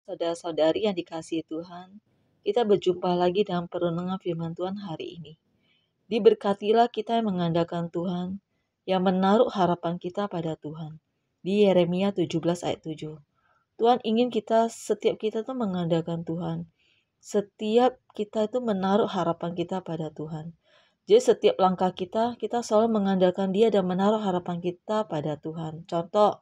Saudara-saudari yang dikasihi Tuhan, kita berjumpa lagi dalam perenungan firman Tuhan hari ini. Diberkatilah kita yang mengandalkan Tuhan, yang menaruh harapan kita pada Tuhan. Di Yeremia 17 ayat 7. Tuhan ingin setiap kita tuh mengandalkan Tuhan. Setiap kita itu menaruh harapan kita pada Tuhan. Jadi setiap langkah kita selalu mengandalkan Dia dan menaruh harapan kita pada Tuhan. Contoh,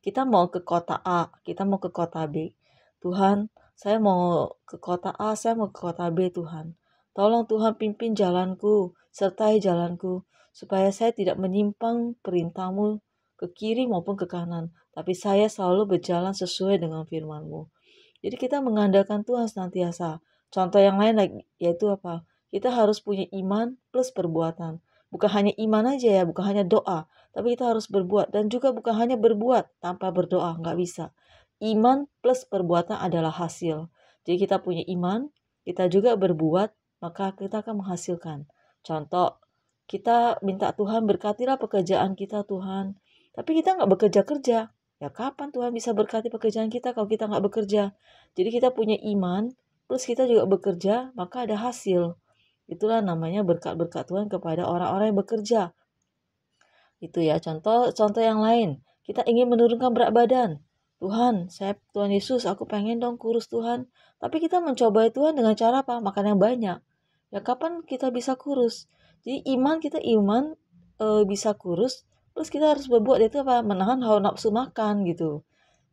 kita mau ke kota A, kita mau ke kota B. Tuhan, saya mau ke kota A, saya mau ke kota B, Tuhan. Tolong Tuhan pimpin jalanku, sertai jalanku, supaya saya tidak menyimpang perintah-Mu ke kiri maupun ke kanan. Tapi saya selalu berjalan sesuai dengan firman-Mu. Jadi kita mengandalkan Tuhan senantiasa. Contoh yang lain yaitu apa? Kita harus punya iman plus perbuatan. Bukan hanya iman aja ya, bukan hanya doa. Tapi kita harus berbuat. Dan juga bukan hanya berbuat tanpa berdoa, nggak bisa. Iman plus perbuatan adalah hasil. Jadi kita punya iman, kita juga berbuat, maka kita akan menghasilkan. Contoh, kita minta Tuhan berkatilah pekerjaan kita Tuhan. Tapi kita nggak bekerja-kerja. Ya kapan Tuhan bisa berkati pekerjaan kita kalau kita nggak bekerja? Jadi kita punya iman, plus kita juga bekerja, maka ada hasil. Itulah namanya berkat-berkat Tuhan kepada orang-orang yang bekerja. Itu ya contoh yang lain. Kita ingin menurunkan berat badan. Tuhan Yesus, aku pengen dong kurus Tuhan. Tapi kita mencoba Tuhan dengan cara apa? Makan yang banyak. Ya kapan kita bisa kurus? Jadi kita bisa kurus. Terus kita harus berbuat itu apa? Menahan hawa nafsu makan gitu.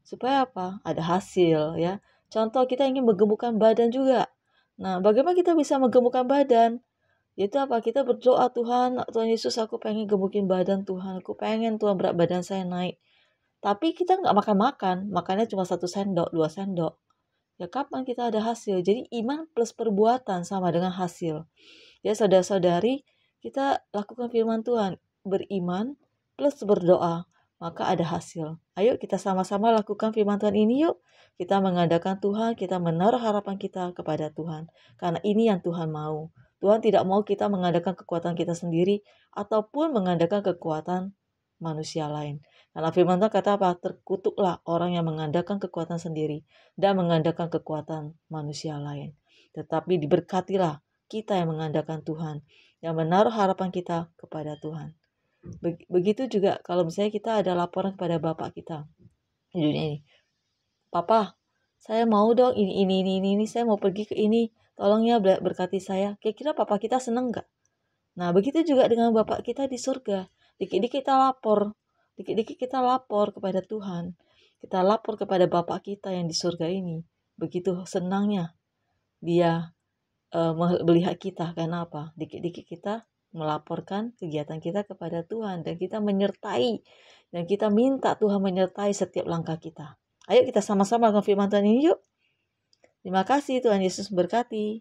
Supaya apa? Ada hasil ya. Contoh kita ingin menggemukkan badan juga. Nah, bagaimana kita bisa menggemukkan badan? Itu apa? Kita berdoa, Tuhan Yesus, aku pengen gemukin badan Tuhan. Aku pengen Tuhan berat badan saya naik. Tapi kita nggak makan-makan. Makannya cuma 1 sendok, 2 sendok. Ya kapan kita ada hasil? Jadi iman plus perbuatan sama dengan hasil. Ya saudara-saudari, kita lakukan firman Tuhan. Beriman plus berdoa. Maka ada hasil. Ayo kita sama-sama lakukan firman Tuhan ini yuk. Kita mengandalkan Tuhan, kita menaruh harapan kita kepada Tuhan. Karena ini yang Tuhan mau. Tuhan tidak mau kita mengandalkan kekuatan kita sendiri ataupun mengandalkan kekuatan manusia lain. Karena firman Tuhan kata apa? Terkutuklah orang yang mengandalkan kekuatan sendiri dan mengandalkan kekuatan manusia lain. Tetapi diberkatilah kita yang mengandalkan Tuhan, yang menaruh harapan kita kepada Tuhan. Begitu juga kalau misalnya kita ada laporan kepada Bapak kita di dunia ini. Papa, saya mau dong ini, saya mau pergi ke ini. Tolong ya berkati saya. Kira-kira Papa kita senang nggak? Nah, begitu juga dengan Bapak kita di surga. Dikit-dikit kita lapor kepada Tuhan. Kita lapor kepada Bapak kita yang di surga ini. Begitu senangnya Dia melihat kita. Karena apa? Dikit-dikit kita melaporkan kegiatan kita kepada Tuhan. Dan kita menyertai. Dan kita minta Tuhan menyertai setiap langkah kita. Ayo kita sama-sama lakukan firman Tuhan ini yuk. Terima kasih, Tuhan Yesus berkati.